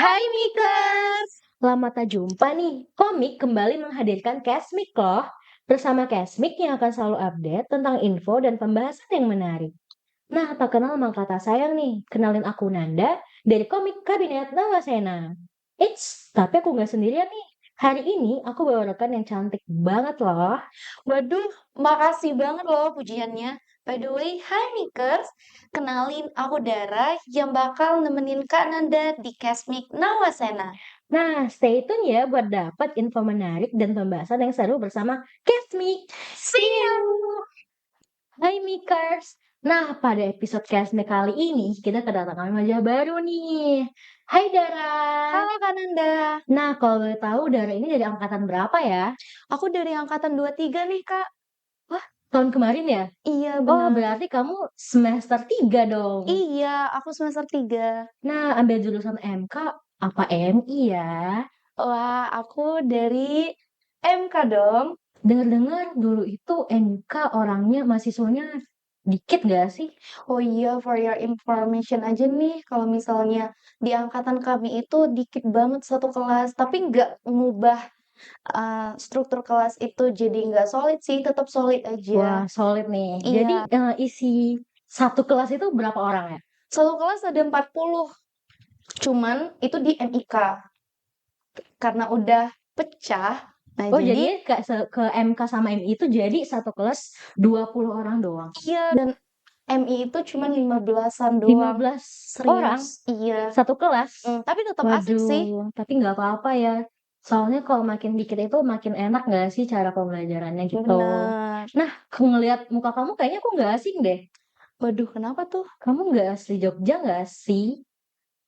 Hai Mikers! Lama tak jumpa nih. Komik kembali menghadirkan Cashmik loh. Bersama Cashmik yang akan selalu update tentang info dan pembahasan yang menarik. Nah, tak kenal maka kata sayang nih. Kenalin aku Nanda dari komik Kabinet Nawasena. Tapi aku nggak sendirian nih. Hari ini aku bawa rekan yang cantik banget loh. Waduh, makasih banget loh pujiannya. By the way, hai Mikers, kenalin aku Dara yang bakal nemenin Kak Nanda di Cosmic Nawasena. Nah, stay tune ya buat dapat info menarik dan pembahasan yang seru bersama Cashmik. See you! Hai Mikers! Nah, pada episode Cashmik kali ini kita kedatangan wajah baru nih. Hai Dara! Halo Kak Nanda, Nah, kalau boleh tahu Dara ini dari angkatan berapa ya? aku dari angkatan 23 nih Kak. Tahun kemarin ya? Iya Oh, benar. berarti kamu semester 3 dong. Iya, aku semester 3. Nah, ambil jurusan MK apa MI ya? Wah, aku dari MK dong. Dengar-dengar dulu itu MK orangnya mahasiswanya dikit gak sih? Oh iya, for your information aja nih, kalau misalnya di angkatan kami itu dikit banget satu kelas, tapi nggak ngubah struktur kelas itu jadi nggak solid sih, tetap solid Wah, aja. solid nih. Jadi Iya, isi satu kelas itu berapa orang ya? satu kelas ada 40, cuman itu di MIK. Karena udah pecah, nah Oh, jadi jadinya ke MK sama MI itu jadi satu kelas 20 orang doang. iya, dan MI itu cuma 15-an doang. 15 orang Serius, iya. satu kelas. Tapi tetap asik sih. Waduh, tapi nggak apa-apa ya. Soalnya kalau makin dikit itu makin enak nggak sih cara pembelajarannya gitu. Bener. Nah, ngelihat muka kamu kayaknya aku nggak asing deh. Waduh, kenapa tuh? Kamu nggak asli Jogja nggak sih?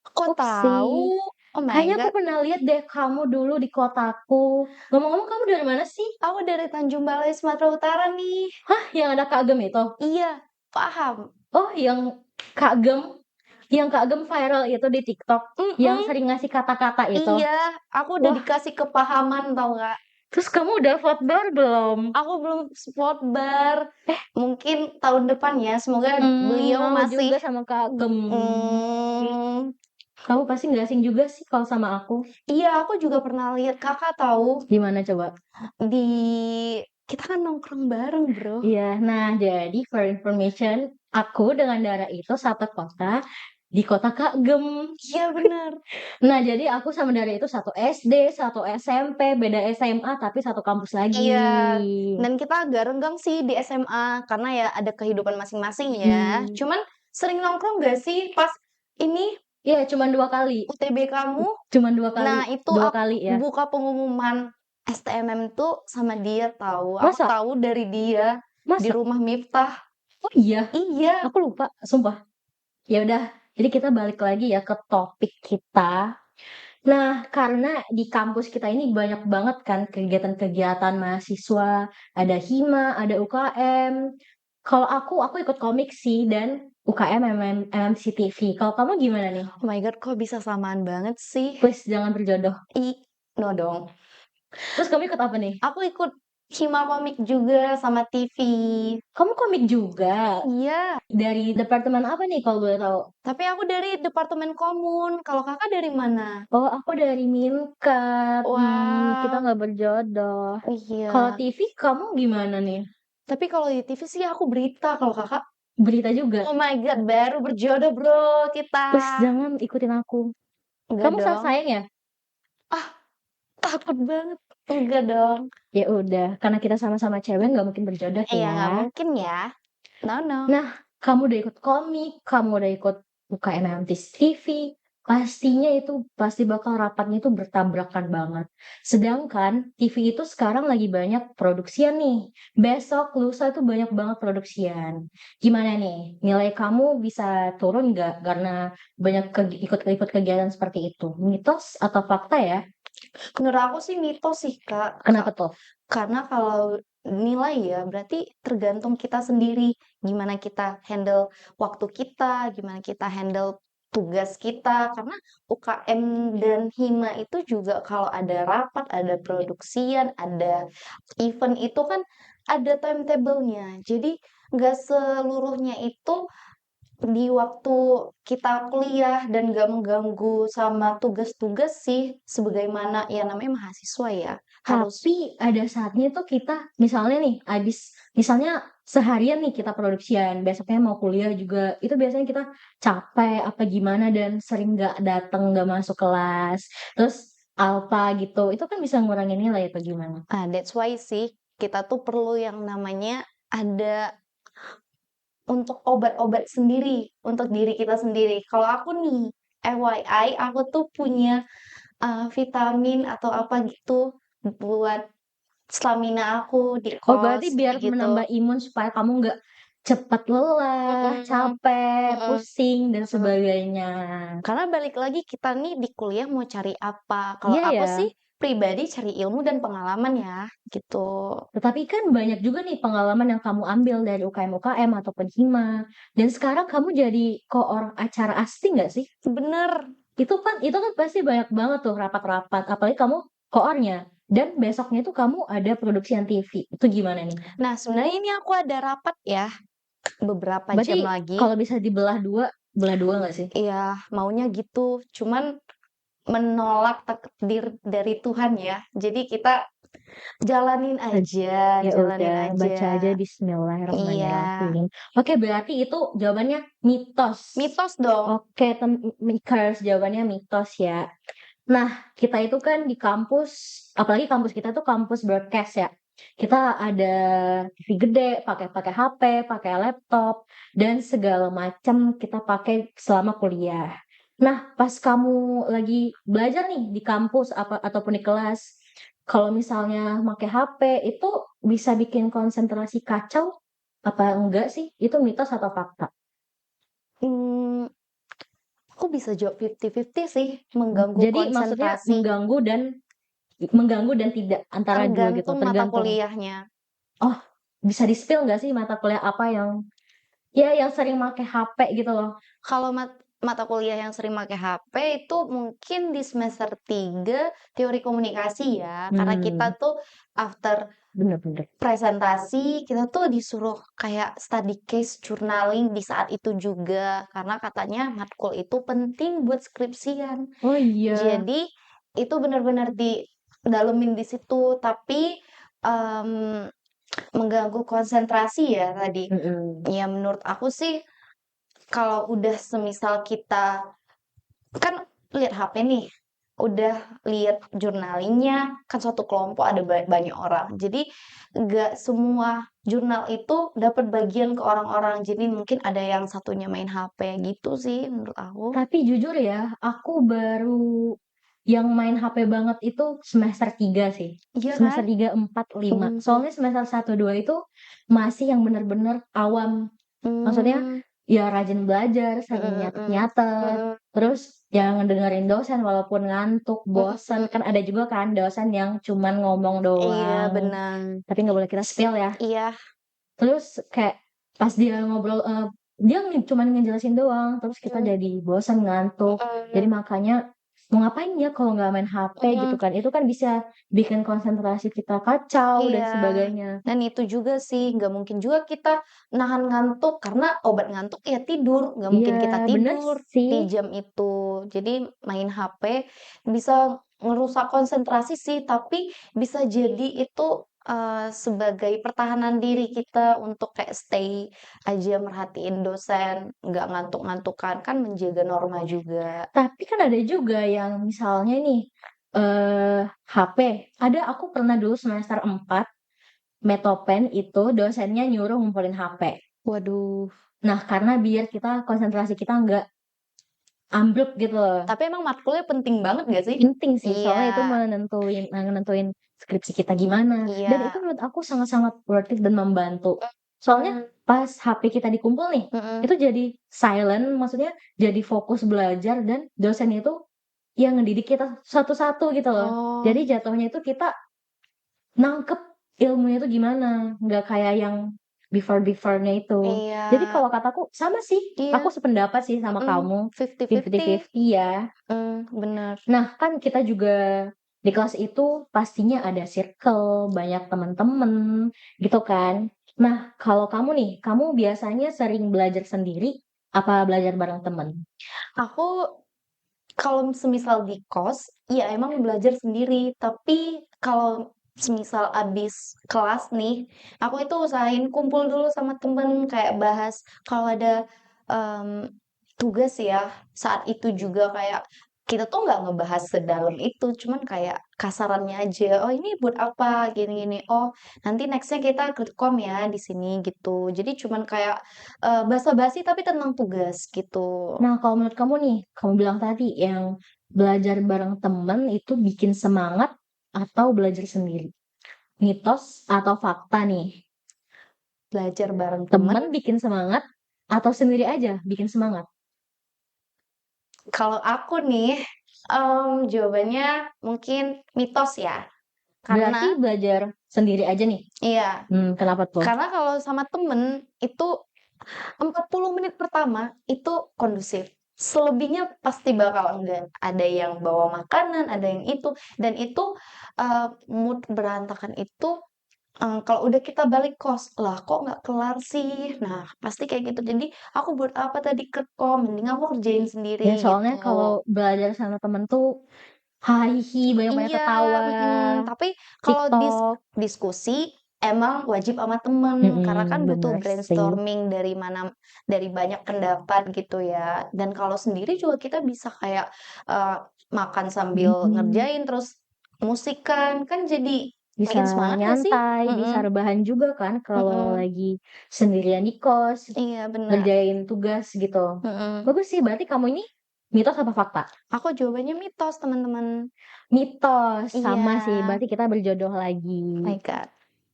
Kok tahu? Upsi. Oh my Kayaknya aku God, pernah lihat deh kamu dulu di kotaku. Ngomong-ngomong kamu dari mana sih? aku dari Tanjung Balai, Sumatera Utara nih. Hah, yang ada Kak Gem itu? Iya, paham. Oh, yang Kak Gem viral itu di TikTok, yang Mm-mm. sering ngasih kata-kata itu. Iya, aku udah Wah, dikasih kepahaman tau gak? terus kamu udah vote bar belum? Aku belum sport bar. Mungkin tahun depan ya, semoga beliau Mau masih juga sama Kak Gem. mm, Kamu pasti nggak asing juga sih kalau sama aku. iya, aku juga pernah lihat kakak tahu Gimana coba? di kita kan nongkrong bareng, bro. Iya, nah jadi for information, aku dengan Dara itu satu kota di kota Kak Gem. Iya bener. Nah, jadi aku sama Dara itu satu SD, satu SMP, beda SMA, tapi satu kampus lagi. Iya, dan kita agak renggang sih di SMA karena ya ada kehidupan masing-masing ya. Hmm. Cuman sering nongkrong gak sih pas ini Iya, cuman 2 kali. UTB kamu? Cuman 2 kali. Nah, itu Dua aku kali ya. buka pengumuman STMM tuh sama dia tahu. Aku Masa? tahu dari dia di Masa? rumah Miftah. Oh iya, Iya, aku lupa, sumpah. Ya udah, jadi kita balik lagi ya ke topik kita. Nah, karena di kampus kita ini banyak banget kan kegiatan-kegiatan mahasiswa, ada HIMA, ada UKM. Kalau aku ikut komik sih dan UKM MMC TV. Kalau kamu gimana nih? oh my God, kok bisa samaan banget sih? Please jangan berjodoh. No dong. Terus kamu ikut apa nih? Aku ikut Hima Komik juga sama TV. Kamu komik juga. Iya, Dari departemen apa nih kalau boleh tahu? tapi aku dari Departemen Komun. Kalau kakak dari mana? Oh, aku dari Minkat. Kita Wah, nggak berjodoh. Kalau iya. TV kamu gimana nih? Tapi kalau di TV sih aku berita. Kalau kakak, Berita juga. oh my God, baru berjodoh bro kita. Please jangan ikutin aku. Enggak Kamu salah dong. sayang ya? Ah, takut banget. Enggak dong. Ya udah, karena kita sama-sama cewek nggak mungkin berjodoh Iya, ya. nggak mungkin ya. No, no. Nah, kamu udah ikut komik, kamu udah ikut UKM MTS TV, pastinya itu pasti bakal rapatnya itu bertabrakan banget. Sedangkan TV itu sekarang lagi banyak produksian nih. Besok, lusa itu banyak banget produksian. Gimana nih? Nilai kamu bisa turun nggak karena banyak ikut-ikut kegiatan seperti itu? Mitos atau fakta ya? Menurut aku sih mitos sih, Kak. Kenapa tuh? Karena kalau nilai ya, berarti tergantung kita sendiri. Gimana kita handle waktu kita, gimana kita handle tugas kita. Karena UKM dan Hima itu juga kalau ada rapat, ada produksian, ada event itu kan ada timetable-nya. Jadi nggak seluruhnya itu di waktu kita kuliah dan gak mengganggu sama tugas-tugas sih, sebagaimana ya namanya mahasiswa ya, harus Tapi ada saatnya tuh kita misalnya nih abis misalnya seharian nih kita produksian, besoknya mau kuliah juga, itu biasanya kita capek apa gimana dan sering nggak datang, nggak masuk kelas, terus alpa gitu, itu kan bisa ngurangin nilai atau gimana? that's why sih kita tuh perlu yang namanya ada untuk obat-obat sendiri, untuk diri kita sendiri. Kalau aku nih, FYI, aku tuh punya vitamin atau apa gitu buat stamina aku di Oh berarti kos biar kayak gitu. menambah imun supaya kamu nggak cepat lelah, Mhm, capek, mhm, pusing dan mhm. sebagainya. Karena balik lagi kita nih di kuliah mau cari apa? Kalau Iya aku ya. sih pribadi cari ilmu dan pengalaman ya, gitu. Tetapi kan banyak juga nih pengalaman yang kamu ambil dari UKM-UKM ataupun hima. Dan sekarang kamu jadi koor acara ASTI nggak sih? Bener. Itu kan pasti banyak banget tuh rapat-rapat. Apalagi kamu koornya. Dan besoknya itu kamu ada produksian TV. Itu gimana nih? Nah, sebenarnya ini aku ada rapat ya, beberapa Berarti jam lagi. kalau bisa belah dua nggak sih? Iya, maunya gitu. Cuman menolak takdir dari Tuhan ya. Jadi kita jalanin Eh, aja, Ya jalanin udah, baca aja aja. Iya, Bismillahirrahmanirrahim. Oke, berarti itu jawabannya mitos. mitos dong. Oke, mikers jawabannya mitos ya. Nah, kita itu kan di kampus, apalagi kampus kita tuh kampus broadcast ya. Kita ada TV gede, pakai pakai HP, pakai laptop, dan segala macam kita pakai selama kuliah. Nah, pas kamu lagi belajar nih di kampus apa ataupun di kelas, kalau misalnya pakai HP itu bisa bikin konsentrasi kacau apa enggak sih? Itu mitos atau fakta? Hmm, aku bisa jawab 50-50 sih, mengganggu Jadi maksudnya konsentrasi. mengganggu dan tidak antara dua gitu, Tergantung mata tergantung. kuliahnya. Oh, bisa di-spill nggak sih mata kuliah apa yang ya yang sering make HP gitu loh? Kalau mata kuliah yang sering pakai HP itu mungkin di semester 3 teori komunikasi ya, karena kita Hmm, tuh after bener bener. presentasi, kita tuh disuruh kayak study case journaling di saat itu juga, karena katanya matkul itu penting buat skripsian. Oh iya, Jadi itu benar-benar didalemin di situ, tapi mmm, mengganggu konsentrasi ya tadi. mhm. Ya menurut aku sih kalau udah semisal kita kan lihat HP nih, udah lihat jurnalnya, kan suatu kelompok ada banyak orang. Jadi nggak semua jurnal itu dapat bagian ke orang-orang. Jadi mungkin ada yang satunya main HP gitu sih menurut aku. Tapi jujur ya, aku baru yang main HP banget itu semester 3 sih. Iya kan? Semester 3 4 5. Mhm. Soalnya semester satu 2 itu masih yang bener-bener awam. Maksudnya, Mmm, ya rajin belajar, sering mhm, mhm, nyatet-nyatet, mhm, terus yang ngedengerin dosen walaupun ngantuk, mhm, bosen, mhm. kan ada juga kan dosen yang cuman ngomong Iya doang, benar. tapi nggak boleh kita spill ya. Iya, Terus kayak pas dia ngobrol, dia cuman ngejelasin doang, terus kita mhm, jadi bosen, ngantuk. Jadi mhm, makanya mau ngapain ya kalau nggak main HP gitu mhm. kan, itu kan bisa bikin konsentrasi kita kacau dan Iya, sebagainya. dan itu juga sih, nggak mungkin juga kita nahan ngantuk karena obat ngantuk ya tidur, nggak Iya, mungkin kita bener tidur sih. di jam itu. Jadi main HP bisa ngerusak konsentrasi sih, tapi bisa jadi itu sebagai pertahanan diri kita untuk kayak stay aja merhatiin dosen, nggak ngantuk-ngantukan, kan menjaga norma juga. Tapi kan ada juga yang misalnya nih, HP, aku pernah dulu semester 4 Metopen itu dosennya nyuruh ngumpulin HP. Waduh, Nah, karena biar konsentrasi kita nggak ambruk gitu loh. tapi emang matkulnya penting banget gak sih? Penting sih, Iya, soalnya itu menentuin skripsi kita gimana. Dan itu iya. menurut aku sangat-sangat worth it dan membantu. Soalnya Mmm, pas HP kita dikumpul nih, mhm. itu jadi silent, maksudnya jadi fokus belajar dan dosen itu yang ngedidik kita satu-satu gitu loh. Oh, Jadi jatuhnya itu kita nangkep ilmunya itu gimana, nggak kayak yang before-nya itu. iya, Jadi kalau kataku sama sih, iya, aku sependapat sih sama mhm, kamu, 50-50, 50-50 ya. bener. Nah, kan kita juga di kelas itu pastinya ada circle, banyak temen-temen, gitu kan. Nah, kalau kamu nih, kamu biasanya sering belajar sendiri apa belajar bareng temen? Aku kalau semisal di kos, ya emang belajar sendiri, tapi kalau semisal abis kelas nih, aku itu usahain kumpul dulu sama temen, kayak bahas kalau ada, mmm, tugas ya, saat itu juga kayak kita tuh nggak ngebahas sedalam itu, cuman kayak kasarannya aja, "Oh ini buat apa? Gini gini. Oh nanti next-nya kita Kedcom ya di sini," gitu. Jadi cuman kayak, basa-basi tapi tentang tugas gitu. Nah, kalau menurut kamu nih, kamu bilang tadi yang belajar bareng temen itu bikin semangat atau belajar sendiri? Mitos atau fakta nih? Belajar bareng temen. Temen bikin semangat atau sendiri aja bikin semangat? Kalau aku nih, jawabannya mungkin mitos ya. Berarti Karena belajar sendiri aja nih? iya, Kenapa tuh? karena kalau sama temen itu 40 menit pertama itu kondusif. Selebihnya pasti bakal enggak. Ada yang bawa makanan, ada yang itu, dan itu, mood berantakan itu, kalau udah kita balik kos, "Lah kok nggak kelar sih?" Nah, pasti kayak gitu. Jadi, "Aku buat apa tadi ke kom, mending aku kerjain sendiri," Ya soalnya gitu. kalau belajar sama temen tuh hahihi, banyak-banyak Iya, ketawa, tapi kalau TikTok. diskusi emang wajib sama temen, karena kan butuh Bener sih. brainstorming dari banyak pendapat gitu ya. Dan kalau sendiri juga kita bisa kayak, eee, makan sambil Mhm. ngerjain, terus musik kan jadi Bisa makin semangat nggak sih? nyantai, bisa Mhm, rebahan juga kan kalau mhm, lagi sendirian di kos, iya bener, ngerjain tugas gitu. mhm. Bagus sih, berarti kamu ini mitos apa fakta? Aku jawabannya mitos, teman-teman. Mitos, Iya, sama sih, berarti kita berjodoh my lagi. God.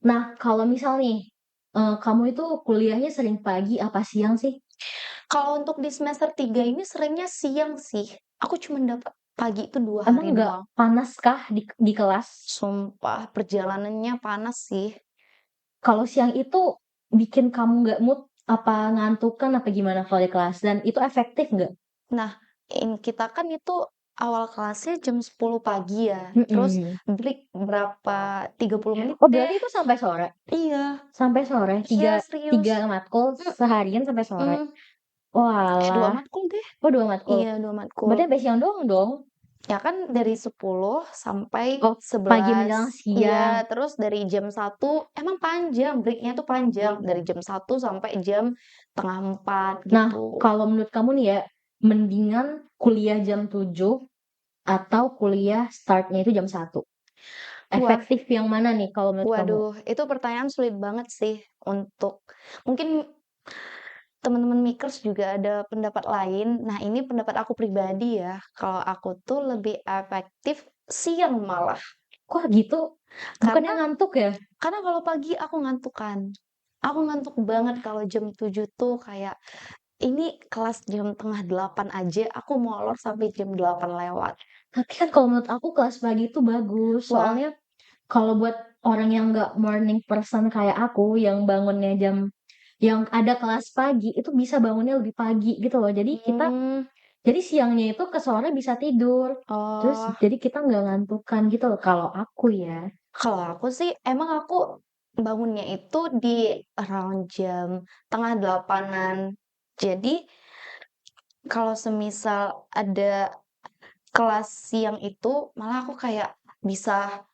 Nah, kalau misal nih, kamu itu kuliahnya sering pagi apa siang sih? Kalau untuk di semester 3 ini seringnya siang sih. Aku cuma dapat pagi itu 2 Emang hari nggak doang. panas kah di kelas? Sumpah perjalanannya panas sih. Kalau siang itu bikin kamu nggak mood, apa ngantukan, apa gimana kalau di kelas? Dan itu efektif nggak? Nah, kita kan itu awal kelasnya jam 10 pagi ya, terus Mhm. break berapa, 30 menit Oh, deh. berarti itu sampai sore? Iya, Sampai sore? iya Tiga serius. tiga matkul seharian sampai sore? Mhm, 2 Oalah. matkul deh. Oh, 2 matkul? Iya 2 matkul. Berarti sampai siang doang dong? Ya kan dari 10 sampai Oh, pagi 11. menjelang Iya, siang. terus dari jam 1 emang panjang, breaknya tuh panjang, dari jam 1 sampai jam 3:30 Nah, gitu. kalau menurut kamu nih ya, mendingan kuliah jam 7 atau kuliah start-nya itu jam 1? Wah, Efektif yang mana nih kalau menurut kamu? waduh, itu pertanyaan sulit banget sih untuk mungkin teman-teman mikers juga ada pendapat lain. Nah, ini pendapat aku pribadi ya, kalau aku tuh lebih efektif siang malah. Kok gitu? Bukannya Karena ngantuk ya? karena kalau pagi aku ngantuk kan. Aku ngantuk banget kalau jam 7 tuh kayak ini kelas jam 7:30 aja, aku molor sampai jam 8 lewat. Tapi kan kalau menurut aku kelas pagi itu bagus, Wah, soalnya kalau buat orang yang nggak morning person kayak aku, yang bangunnya yang ada kelas pagi, itu bisa bangunnya lebih pagi gitu loh. mmm, Jadi siangnya itu ke sore bisa tidur. Terus oh, jadi kita nggak ngantukan gitu loh kalau aku ya. kalau aku sih emang aku bangunnya itu di around jam 7:30-an. Jadi, kalau semisal ada kelas siang itu, malah aku kayak bisa,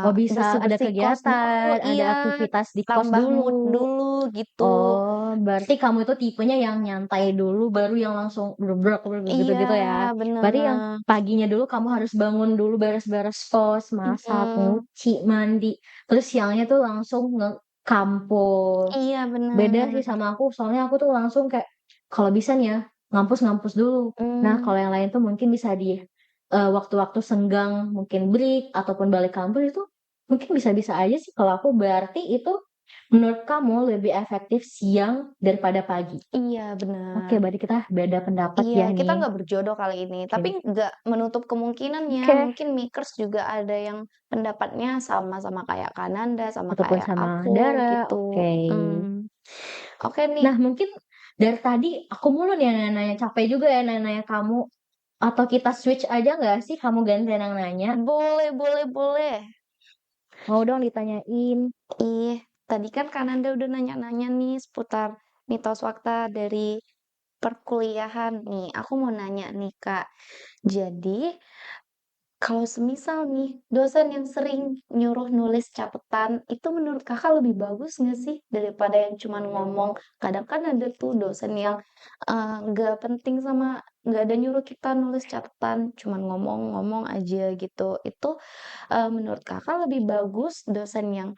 Oh, bisa ada bersih-bersih kos dulu kegiatan, ada iya, aktivitas di kos nambah mood dulu. dulu gitu. Oh, berarti kamu itu tipenya yang nyantai dulu baru yang langsung Iya, gitu-gitu ya. Berarti yang bener, paginya dulu kamu harus bangun dulu beres-beres kos, masak, mhm, nyuci, mandi, terus siangnya tuh langsung kampus. iya Beda sih bener, sama aku, soalnya aku tuh langsung kayak kalau bisa nih ya, ngampus-ngampus dulu. Nah, mmm, kalau yang lain tuh mungkin bisa di, waktu-waktu senggang, mungkin break ataupun balik kampus itu mungkin bisa-bisa aja sih kalau aku. Berarti itu menurut kamu lebih efektif siang daripada pagi? iya Oke, bener. berarti kita beda pendapat Iya, ya kita nih. nggak berjodoh kali ini, tapi Oke nggak menutup kemungkinan ya, oke, mungkin mikers juga ada yang pendapatnya sama-sama kayak Kananda, sama ataupun kayak sama aku, Dara, gitu. oke. Mhm. Oke nih, Nah, mungkin dari tadi aku mulu nih yang nanya-nanya, capek juga ya nanya-nanya kamu. Atau kita switch aja nggak sih, kamu gantian yang nanya? boleh boleh boleh. Mau dong ditanyain. Ih, tadi kan Kananda udah nanya-nanya nih seputar mitos fakta dari perkuliahan nih, aku mau nanya nih, Kak. Jadi, kalau semisal nih, dosen yang sering nyuruh nulis catatan, itu menurut Kakak lebih bagus nggak sih daripada yang cuman ngomong? Kadang kan ada tuh dosen yang nggak penting sama nggak ada nyuruh kita nulis catatan, cuman ngomong-ngomong aja gitu. Itu menurut Kakak lebih bagus dosen yang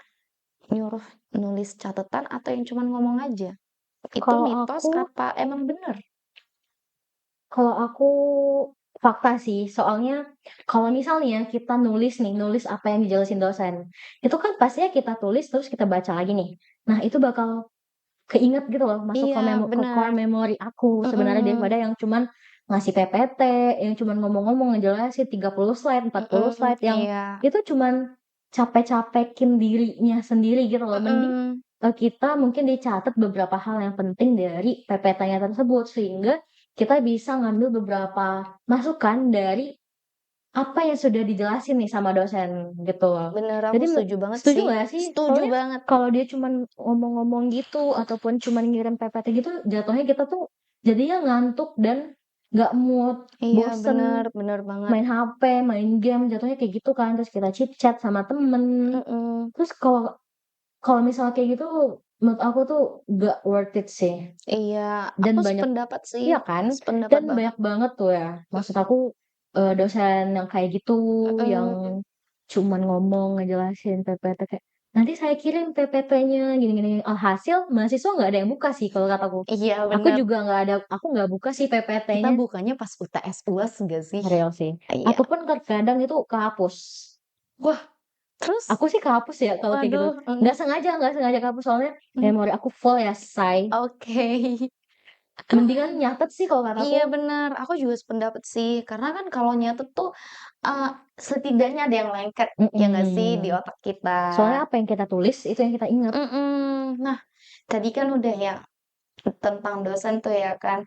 nyuruh nulis catatan atau yang cuman ngomong aja? Itu Kalau mitos aku apa emang bener? Kalau aku fakta sih, soalnya kalau misalnya kita nulis nih, nulis apa yang dijelasin dosen, itu kan pastinya kita tulis terus kita baca lagi nih. Nah, itu bakal keinget gitu loh, masuk Iya, ke core bener. memory aku sebenarnya Mhm, daripada yang cuman ngasih PPT, yang cuman ngomong-ngomong ngejelasin 30 slide, 40 mhm, slide, yang iya, itu cuman capek-capekin dirinya sendiri gitu loh. Mending mhm. kita mungkin dicatat beberapa hal yang penting dari PPT-nya tersebut, sehingga kita bisa ngambil beberapa masukan dari apa yang sudah dijelasin nih sama dosen gitu loh. Bener, aku Jadi setuju banget setuju sih. nggak sih? Setuju Soalnya banget. kalau dia cuman ngomong-ngomong gitu ataupun cuman ngirim PPT gitu, jatuhnya kita tuh jadinya ngantuk dan nggak mood, Iya, bosen, bener bener banget. main HP, main game, jatuhnya kayak gitu kan. Terus kita chit-chat sama temen. Mhm, Terus kalau kalau misalnya kayak gitu, menurut aku tuh nggak worth it sih. iya, Dan aku banyak sependapat sih, iya kan? sependapat Dan banget. banyak banget tuh ya, maksud aku, dosen yang kayak gitu, yang Mhm, cuman ngomong ngejelasin PPT kayak, "Nanti saya kirim PPT-nya gini gini." Alhasil mahasiswa nggak ada yang buka sih kalau kataku. iya Aku bener. juga aku nggak buka sih Kita PPT-nya, bukanya pas UTS UAS nggak sih? real sih. Iya. Ataupun terkadang itu kehapus. Wah, terus? Aku sih kehapus ya kalau kayak gitu. Waduh, Nggak sengaja kehapus soalnya mhm, memori aku full ya, say. oke. Mendingan nyatet sih kalau kataku. Iya bener, aku juga sependapat sih, karena kan kalau nyatet tuh, eee, setidaknya ada yang lengket, ya nggak sih, di Mhm. otak kita. Soalnya apa yang kita tulis, itu yang kita ingat. Mhm. Nah, tadi kan udah ya tentang dosen tuh ya kan.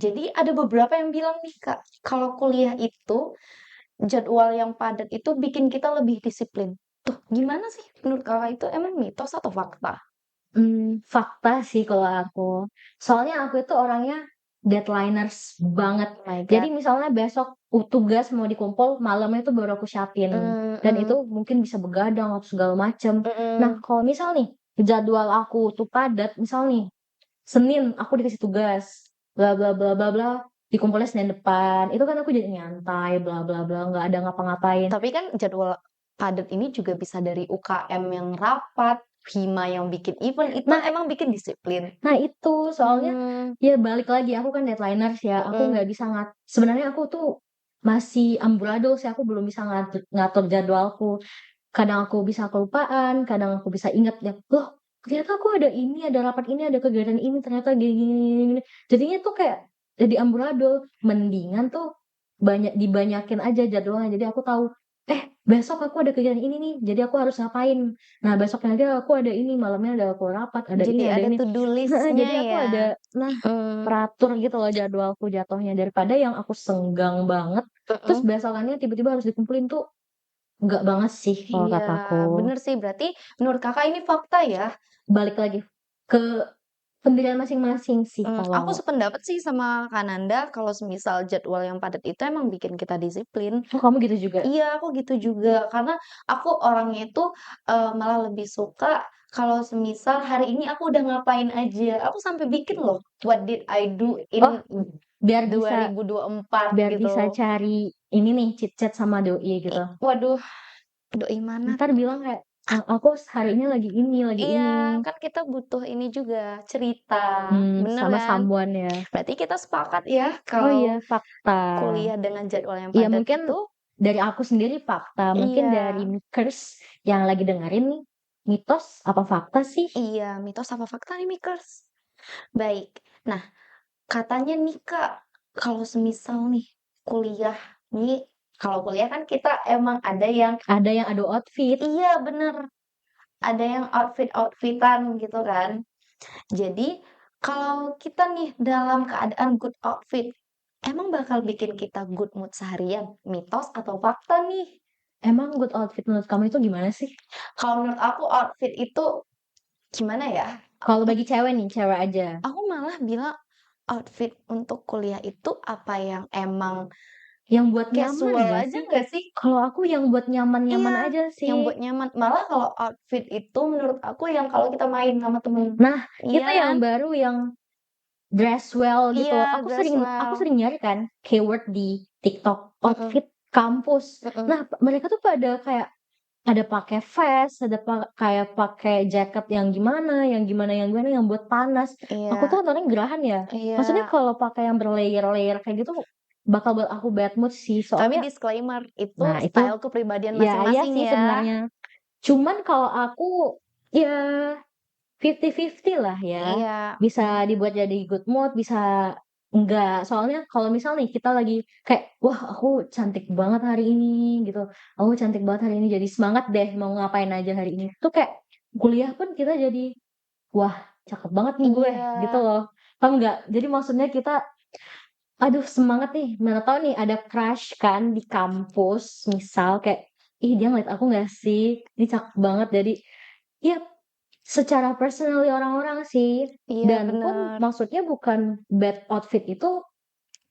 Jadi ada beberapa yang bilang nih Kak, kalau kuliah itu jadwal yang padat itu bikin kita lebih disiplin. Tuh gimana sih menurut Kakak itu emang mitos atau fakta? Fakta sih kalau aku. Soalnya aku itu orangnya deadliners banget. Oh my Jadi god. misalnya besok tugas mau dikumpul, malamnya itu baru aku siapin. Dan itu Mhm, mungkin bisa begadang atau segala macem. Nah, mhm. kalau misal nih, jadwal aku tuh padat, misal nih, Senin aku dikasih tugas, bla bla bla bla bla, dikumpulnya Senin depan. Itu kan aku jadi nyantai, bla bla bla, nggak ada ngapa-ngapain. Tapi kan jadwal padat ini juga bisa dari UKM yang rapat, hima yang bikin event, itu Nah, emang bikin disiplin. Nah itu, soalnya Mmm, ya balik lagi aku kan deadliners ya, aku mhm. nggak bisa sebenarnya aku tuh masih amburadul sih, aku belum bisa ngatur jadwalku. Kadang aku bisa kelupaan, kadang aku bisa ingat ya, "Loh, ternyata aku ada ini, ada rapat ini, ada kegiatan ini, ternyata gini gini gini gini." Jadinya tuh kayak jadi amburadul. Mendingan tuh dibanyakin aja jadwalnya, jadi aku tahu, "Eh, besok aku ada kegiatan ini nih, jadi aku harus ngapain. Nah, besoknya lagi aku ada ini, malamnya ada aku rapat, Jadi ada ada ini." to do Heeh, list-nya jadi aku ya? ada nah, Mmm, teratur gitu loh jadwalku jatuhnya, daripada yang aku senggang banget, terus mhm. besokannya tiba-tiba harus dikumpulin tuh, enggak banget sih kalau Iya, kataku. bener sih, berarti menurut Kakak ini fakta ya? Balik lagi ke pendirian masing-masing sih Aku kalau sependapat sih sama Kak Nanda, kalau semisal jadwal yang padat itu emang bikin kita disiplin. oh kamu gitu juga? Iya, aku gitu juga, karena aku orangnya itu, malah lebih suka kalau semisal hari ini aku udah ngapain aja, aku sampai bikin loh, what did I do in Oh, biar bisa 2024 biar gitu. bisa cari ini nih chit chat sama doi gitu. Waduh, doi mana Entar tuh? bilang kayak, aku hari ini lagi ini lagi Iya, ini." kan kita butuh ini juga, cerita, bener Sama kan? someone ya. Berarti kita sepakat ya, Oh kalau iya, fakta. kuliah dengan jadwal yang Iya padat mungkin itu dari aku sendiri fakta, mungkin iya dari Mikers yang lagi dengerin nih, mitos apa fakta sih? iya, mitos apa fakta nih, Mikers? Baik. Nah, katanya nih, Kak, kalau semisal nih kuliah nih, kalau kuliah kan kita emang ada yang Ada yang adu outfit. iya bener, ada yang outfit-outfit-an gitu kan. Jadi, kalau kita nih dalam keadaan good outfit, emang bakal bikin kita good mood seharian? Mitos atau fakta nih? Emang good outfit menurut kamu itu gimana sih? Kalau menurut aku outfit itu gimana ya? Kalau bagi cewek nih, cewek aja. Aku malah bilang outfit untuk kuliah itu apa yang emang Yang buat nyaman casual gak aja sih? nggak sih? Kalau aku yang buat nyaman-nyaman Iya, aja yang sih. buat nyaman. Malah kalau outfit itu menurut aku yang kalau kita main sama temen. Nah, itu Iya yang kan? baru yang dress well gitu loh. Iya, Aku dress aku well. sering nyari kan keyword di TikTok, Mm-mm, outfit kampus. mm-mm. Nah, mereka tuh pada kayak ada pakai vest, ada kayak pakai jaket yang gimana yang buat panas. Aku Iya, tuh nontonnya gerahan ya. Maksudnya iya. kalau pakai yang berlayer-layer kayak gitu bakal buat aku bad mood sih. Tapi Soalnya, disclaimer, itu nah itu style kepribadian ya iya masing-masing sih ya. sebenarnya. Cuman kalau aku ya 50-50 lah ya. Iya, Bisa dibuat jadi good mood, bisa enggak. Soalnya kalau misal nih kita lagi kayak, wah aku cantik banget hari ini gitu. Aku cantik banget hari ini jadi semangat deh mau ngapain aja hari ini. Tuh kayak kuliah pun kita jadi, wah cakep banget nih gue iya, gitu loh. Paham nggak? Jadi maksudnya kita, aduh semangat nih. Mana tahu nih ada crush kan di kampus misal kayak, ih dia ngeliat aku nggak sih? Ini cakep banget. Jadi ya secara personally orang-orang sih, iya dan pun bener. maksudnya bukan bad outfit itu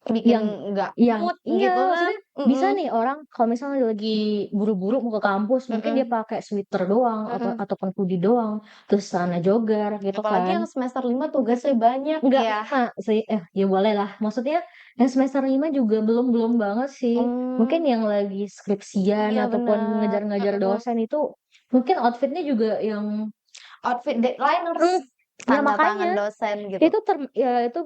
Bikin yang nggak yang mood iya, gitu kan. maksudnya bisa Mm-mm, nih orang kalau misalnya lagi buru-buru mau ke kampus, mungkin dia mm-mm, pakai sweater doang atau mm-mm. ataupun hoodie doang, terus celana jogger gitu Apalagi kan. yang semester 5 tugasnya banyak Enggak ya. 5 sih, ya boleh lah. Maksudnya yang semester 5 juga belum banget sih. Mungkin Hmm, yang lagi skripsian iya ataupun bener. ngejar-ngejar Mm-mm. dosen itu mungkin outfitnya juga yang Outfit deadliners, hmm, ya tanda tangan makanya dosen gitu. ya itu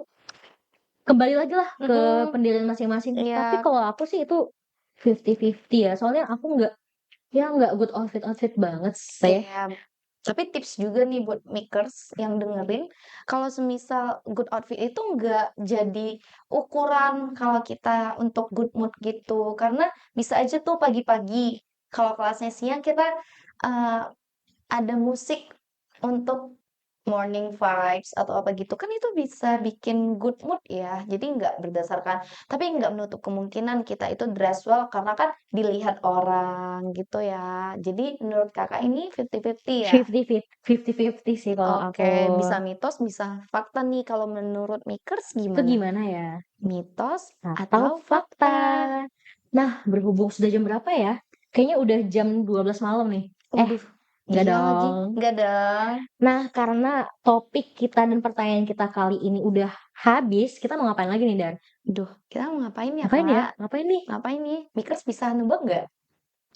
kembali lagi lah ke Mm-mm, pendirian masing-masing. Tapi iya, kalau aku sih itu 50-50 ya. Soalnya aku nggak good outfit banget sih. iya. Tapi tips juga nih buat makers yang dengerin, kalau semisal good outfit itu nggak jadi ukuran kalau kita untuk good mood gitu. Karena bisa aja tuh pagi-pagi, kalau kelasnya siang kita eh, ada musik untuk morning vibes atau apa gitu kan itu bisa bikin good mood ya. Jadi nggak berdasarkan, tapi nggak menutup kemungkinan kita itu dress well karena kan dilihat orang gitu ya. Jadi menurut kakak ini 50-50 ya? 50-50 sih kalau aku. Oke, bisa mitos, bisa fakta nih. Kalau menurut makers Itu gimana? gimana ya? Mitos Atau atau fakta? fakta? Nah, berhubung sudah jam berapa ya? Kayaknya udah jam 12 malam nih. Waduh, Enggak iya lagi. dong. Nggak dong. Nah, karena topik kita dan pertanyaan kita kali ini udah habis, kita mau ngapain lagi nih, Dan? Duh, kita mau ngapain ya, Ngapain ya? Kak? Ngapain nih? Ngapain nih? Makers bisa nebak nggak?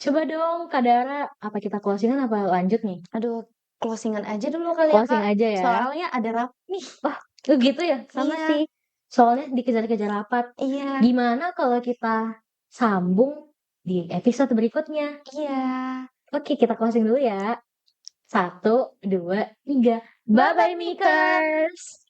Coba dong, Kak Dara. Apa kita closingan apa lanjut nih? Aduh, closingan aja dulu kali ya, Closing Kak. aja ya. Soalnya ada rapat nih. Wah, gitu ya? Sama Iya, sih. Soalnya dikejar-kejar rapat. iya, Gimana kalau kita sambung di episode berikutnya? iya. Oke, kita closing dulu ya. Satu, dua, tiga. Bye-bye, Bye-bye, Mika. Makers!